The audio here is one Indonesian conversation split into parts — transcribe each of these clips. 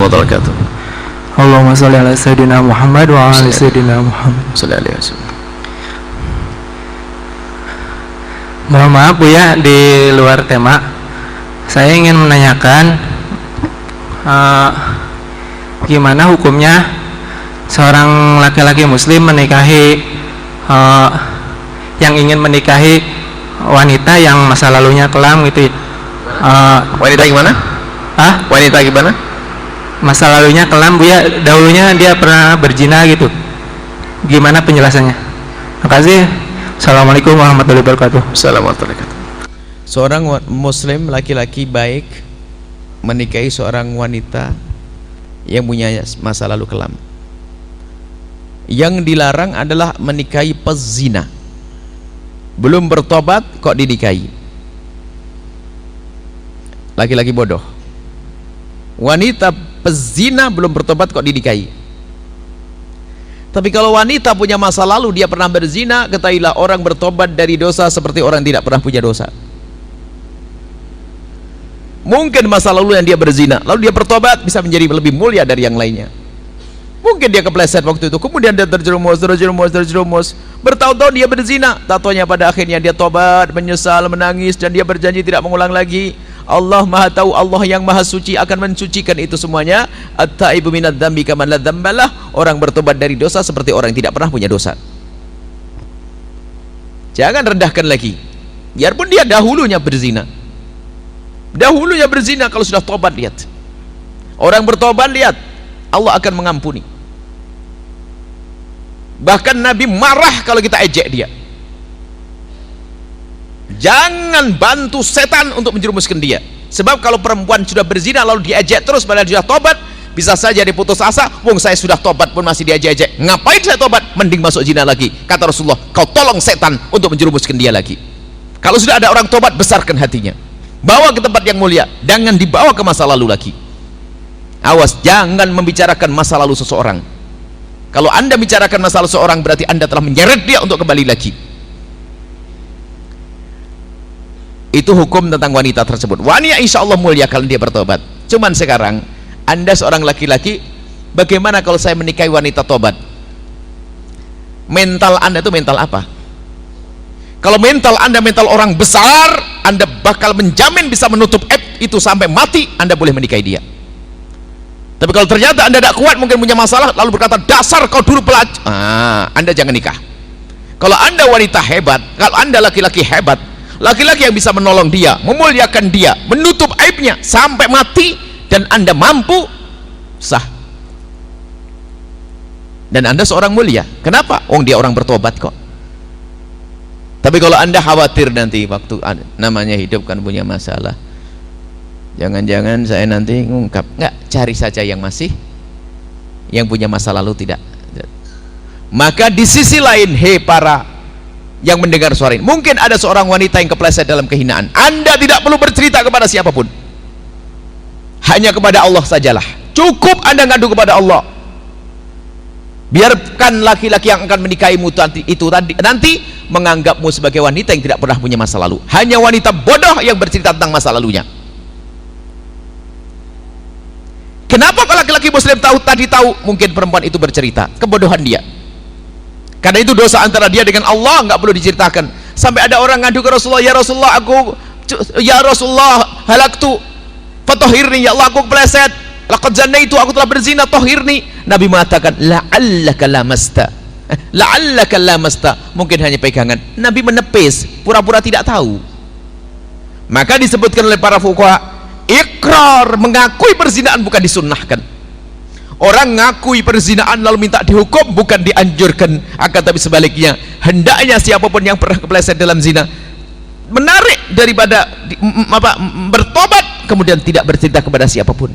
warahmatullahi wabarakatuh. Allahumma sholli ala sayyidina Muhammad wa ala sayyidina Muhammad. Sallallahu alaihi wasallam. Mohon maaf Bu ya, di luar tema. Saya ingin menanyakan gimana hukumnya seorang laki-laki muslim menikahi yang ingin menikahi wanita yang masa lalunya kelam gitu. Wanita gimana? Wanita gimana? Masa lalunya kelam Bu ya, dahulunya dia pernah berzina gitu. Gimana penjelasannya? Terima kasih. Assalamualaikum warahmatullahi wabarakatuh. Assalamualaikum warahmatullahi wabarakatuh. Seorang muslim laki-laki baik menikahi seorang wanita yang punya masa lalu kelam. Yang dilarang adalah menikahi pezina. Belum bertobat kok dinikahi. Laki-laki bodoh. Wanita pezina belum bertobat kok dinikahi. Tapi kalau wanita punya masa lalu, dia pernah berzina, ketahuilah orang bertobat dari dosa seperti orang tidak pernah punya dosa. Mungkin masa lalu yang dia berzina, lalu dia bertobat bisa menjadi lebih mulia dari yang lainnya. Mungkin dia kepleset waktu itu, kemudian dia terjerumus, bertahun-tahun dia berzina, tatonya pada akhirnya dia tobat, menyesal, menangis, dan dia berjanji tidak mengulang lagi. Allah Maha tahu, Allah yang Maha suci akan mensucikan itu semuanya. At-taibu minadz dzambi kaman la dzambalah. Orang bertobat dari dosa seperti orang yang tidak pernah punya dosa. Jangan rendahkan lagi. Biarpun dia dahulunya berzina. Dahulunya berzina, kalau sudah tobat lihat. Orang bertobat lihat, Allah akan mengampuni. Bahkan Nabi marah kalau kita ejek dia. Jangan bantu setan untuk menjerumuskan dia. Sebab kalau perempuan sudah berzina lalu diejek terus padahal sudah tobat, bisa saja diputus asa. Wong saya sudah tobat pun masih diejek-ejek. Ngapain saya tobat? Mending masuk zina lagi. Kata Rasulullah, kau tolong setan untuk menjerumuskan dia lagi. Kalau sudah ada orang tobat, besarkan hatinya. Bawa ke tempat yang mulia. Jangan dibawa ke masa lalu lagi. Awas, jangan membicarakan masa lalu seseorang. Kalau Anda bicarakan masa lalu seseorang, berarti Anda telah menyeret dia untuk kembali lagi. Itu hukum tentang wanita tersebut. Wanita insya Allah mulia kalau dia bertobat. Cuman sekarang Anda seorang laki-laki, bagaimana kalau saya menikahi wanita tobat? Mental Anda itu mental apa? Kalau mental Anda mental orang besar, Anda bakal menjamin bisa menutup aib itu sampai mati, Anda boleh menikahi dia. Tapi kalau ternyata Anda tidak kuat, mungkin punya masalah, lalu berkata dasar kau dulu pelacur, Anda jangan nikah. Kalau Anda wanita hebat, kalau Anda laki-laki hebat, laki-laki yang bisa menolong dia, memuliakan dia, menutup aibnya sampai mati, dan Anda mampu, sah. Dan Anda seorang mulia. Kenapa? Dia orang bertobat kok. Tapi kalau Anda khawatir nanti waktu namanya hidup kan punya masalah, jangan-jangan saya nanti ngungkap, enggak, cari saja yang masih, yang punya masa lalu tidak. Maka di sisi lain, para yang mendengar suara ini, mungkin ada seorang wanita yang kepleset dalam kehinaan. Anda tidak perlu bercerita kepada siapapun, hanya kepada Allah sajalah. Cukup Anda ngadu kepada Allah. Biarkan laki-laki yang akan menikahimu nanti menganggapmu sebagai wanita yang tidak pernah punya masa lalu. Hanya wanita bodoh yang bercerita tentang masa lalunya. Kenapa kalau laki-laki muslim tahu? Mungkin perempuan itu bercerita kebodohan dia. Karena itu dosa antara dia dengan Allah, nggak perlu diceritakan. Sampai ada orang ngadu ke Rasulullah, ya Rasulullah halaktu fatohirni, ya Allah aku kepleset, laqad zannaitu, aku telah berzina, tohirni. Nabi mengatakan la'allaka lamasta, mungkin hanya pegangan. Nabi menepis, pura-pura tidak tahu. Maka disebutkan oleh para fuqaha, ikrar, mengakui perzinaan bukan disunnahkan. Orang ngakui perzinaan lalu minta dihukum bukan dianjurkan, akan tapi sebaliknya hendaknya siapapun yang pernah kepleset dalam zina menarik daripada bertobat, kemudian tidak bercerita kepada siapapun.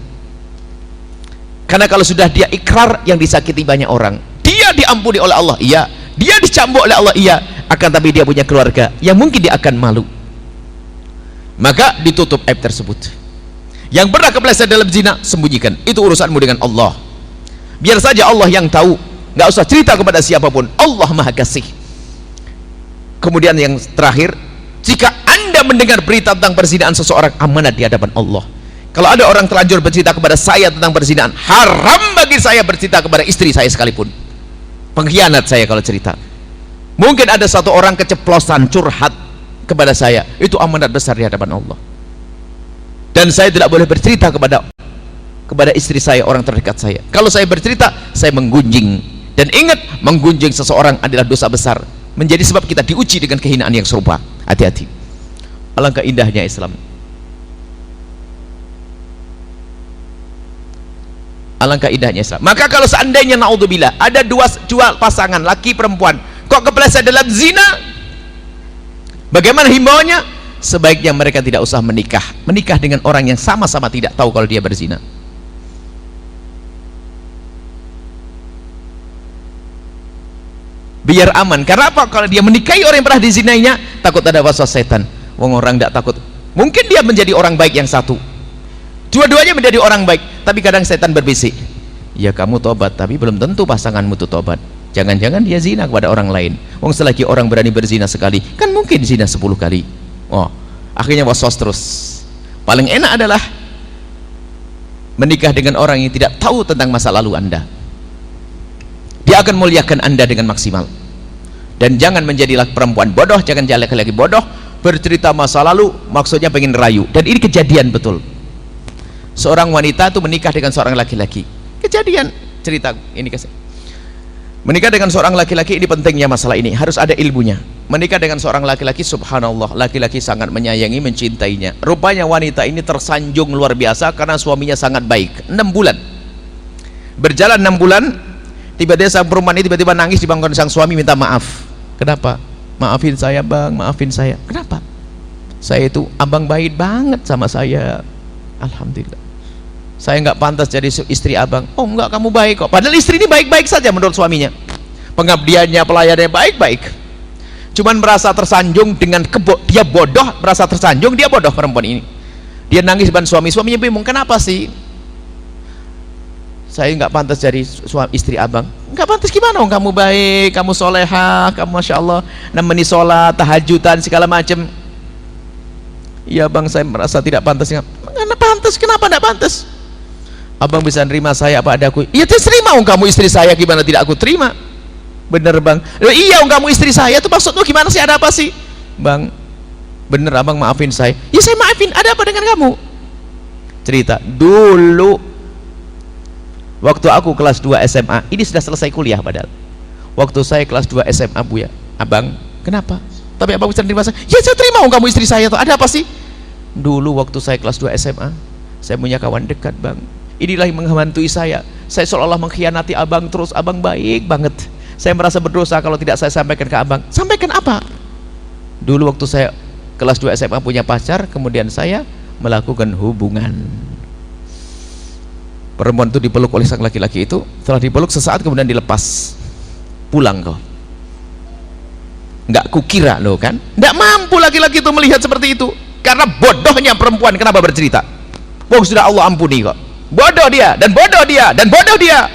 Karena kalau sudah dia ikrar, yang disakiti banyak orang. Dia diampuni oleh Allah, iya. Dia dicambuk oleh Allah, iya. Akan tapi dia punya keluarga yang mungkin dia akan malu. Maka ditutup aib tersebut. Yang pernah kepleset dalam zina, sembunyikan. Itu urusanmu dengan Allah. Biar saja Allah yang tahu, nggak usah cerita kepada siapapun. Allah Maha Kasih. Kemudian yang terakhir, jika Anda mendengar berita tentang perzinahan seseorang, amanat di hadapan Allah. Kalau ada orang terlanjur bercerita kepada saya tentang perzinahan, haram bagi saya bercerita kepada istri saya sekalipun. Pengkhianat saya kalau cerita. Mungkin ada satu orang keceplosan curhat kepada saya, itu amanat besar di hadapan Allah. Dan saya tidak boleh bercerita kepada istri saya, orang terdekat saya. Kalau saya bercerita, saya menggunjing. Dan ingat, menggunjing seseorang adalah dosa besar, menjadi sebab kita diuji dengan kehinaan yang serupa. Hati-hati. Alangkah indahnya Islam. Alangkah indahnya Islam. Maka kalau seandainya naudzubillah ada dua pasangan laki perempuan kok kepleset dalam zina, bagaimana himbauannya? Sebaiknya mereka tidak usah menikah dengan orang yang sama-sama tidak tahu kalau dia berzina. Biar aman. Karena apa? Kalau dia menikahi orang yang pernah dizinainya, takut ada waswas setan. Wong orang tidak takut. Mungkin dia menjadi orang baik yang satu, dua-duanya menjadi orang baik, tapi kadang setan berbisik, ya kamu tobat, tapi belum tentu pasanganmu itu tobat. Jangan-jangan dia zina kepada orang lain. Wong selagi orang berani berzina sekali, kan mungkin zina 10 kali. Oh, akhirnya waswas terus. Paling enak adalah menikah dengan orang yang tidak tahu tentang masa lalu Anda. Dia akan muliakan Anda dengan maksimal. Dan jangan menjadilah perempuan bodoh, jangan jadi laki-laki bodoh bercerita masa lalu maksudnya pengen rayu. Dan ini kejadian betul. Seorang wanita itu menikah dengan seorang laki-laki. Kejadian cerita ini kasih. Menikah dengan seorang laki-laki, ini pentingnya masalah ini, harus ada ilmunya. Menikah dengan seorang laki-laki, subhanallah, laki-laki sangat menyayangi, mencintainya. Rupanya wanita ini tersanjung luar biasa karena suaminya sangat baik. 6 bulan berjalan, 6 bulan, tiba-tiba sang perempuan ini tiba-tiba nangis di bangkuan sang suami, minta maaf. Kenapa? Maafin saya bang, maafin saya. Kenapa? Saya itu abang baik banget sama saya. Alhamdulillah, saya nggak pantas jadi istri abang. Oh enggak, kamu baik kok. Padahal istri ini baik-baik saja menurut suaminya, pengabdiannya, pelayanannya baik-baik. Cuman merasa tersanjung dengan dia bodoh, merasa tersanjung, dia bodoh perempuan ini. Dia nangis depan suaminya bingung, kenapa sih saya nggak pantas jadi istri abang? Nggak pantas gimana? Oh, kamu baik, kamu solehah, kamu masya Allah nemeni sholat, tahajudan segala macam. Iya bang, saya merasa tidak pantas. Nggak pantas, kenapa nggak pantas? Abang bisa nerima saya apa adaku? Iya terima, kamu istri saya, gimana tidak aku terima? Bener bang. Iya kamu istri saya, itu maksudmu gimana sih, ada apa sih? Bang, bener abang, maafin saya. Ya saya maafin, ada apa dengan kamu? Cerita dulu waktu aku kelas 2 SMA, ini sudah selesai kuliah padahal. Waktu saya kelas 2 SMA Bu ya, abang, kenapa? Tapi abang bisa nerima saya? Ya saya terima, kamu istri saya tuh, ada apa sih? Dulu waktu saya kelas 2 SMA, saya punya kawan dekat bang, inilah yang menghantui saya seolah-olah mengkhianati abang terus. Abang baik banget, saya merasa berdosa kalau tidak saya sampaikan ke abang. Sampaikan apa? Dulu waktu saya kelas 2 SMA punya pacar, kemudian saya melakukan hubungan. Perempuan itu dipeluk oleh sang laki-laki itu, setelah dipeluk sesaat kemudian dilepas. Pulang kau. Nggak kukira loh kan, nggak mampu laki-laki itu melihat seperti itu karena bodohnya perempuan. Kenapa bercerita? Wong sudah Allah ampuni kok. Bodoh dia, dan bodoh dia, dan bodoh dia.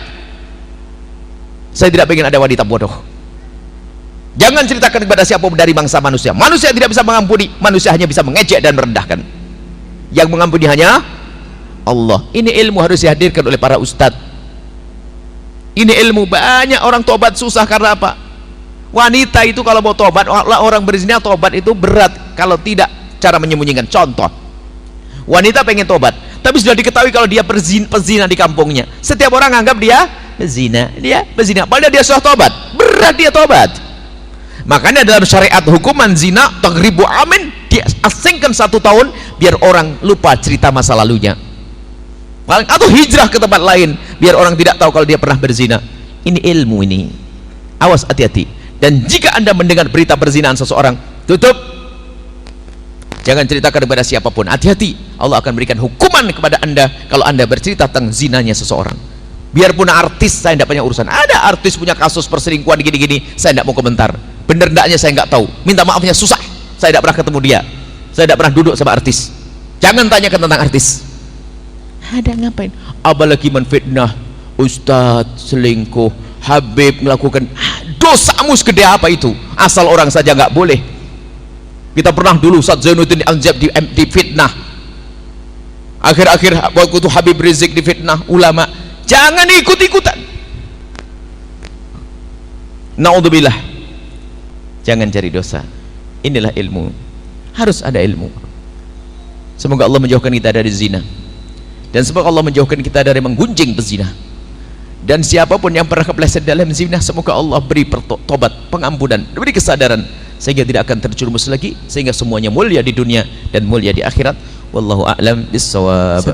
Saya tidak ingin ada wanita bodoh. Jangan ceritakan kepada siapapun dari bangsa manusia. Manusia tidak bisa mengampuni, manusia hanya bisa mengejek dan merendahkan. Yang mengampuni hanya Allah. Ini ilmu harus dihadirkan oleh para ustadz. Ini ilmu. Banyak orang tobat susah karena apa? Wanita itu kalau mau tobat, orang berzina tobat itu berat kalau tidak cara menyembunyikan. Contoh, wanita pengen tobat tapi sudah diketahui kalau dia pezina di kampungnya, setiap orang anggap dia pezina, padahal dia sudah tobat, berat dia tobat. Makanya dalam syariat hukuman zina taghribu amin, diasingkan 1 tahun biar orang lupa cerita masa lalunya, atau hijrah ke tempat lain biar orang tidak tahu kalau dia pernah berzina. Ini ilmu ini, awas, hati-hati. Dan jika anda mendengar berita perzinahan seseorang, tutup, jangan ceritakan kepada siapapun. Hati-hati, Allah akan berikan hukuman kepada anda kalau anda bercerita tentang zinanya seseorang. Biarpun artis, saya tidak punya urusan. Ada artis punya kasus perselingkuhan gini-gini, saya tidak mau komentar. Bener ndaknya saya nggak tahu, minta maafnya susah, saya tidak pernah ketemu dia, saya tidak pernah duduk sama artis. Jangan tanyakan tentang artis. Ada ngapain? Apalagi menfitnah ustadz selingkuh, Habib melakukan. Dosamu segede apa itu? Asal orang saja nggak boleh. Kita pernah dulu Ustaz Zainuddin Anjab di fitnah. Akhir-akhir waktu itu Habib Rizik difitnah ulama, jangan ikut-ikutan. Naudzubillah, jangan cari dosa. Inilah ilmu, harus ada ilmu. Semoga Allah menjauhkan kita dari zina, dan semoga Allah menjauhkan kita dari menggunjing pezina. Dan siapapun yang pernah kepleset dalam zina, semoga Allah beri tobat, pengampunan, beri kesadaran, sehingga tidak akan terjerumus lagi, sehingga semuanya mulia di dunia dan mulia di akhirat. Wallahu a'lam bissawab.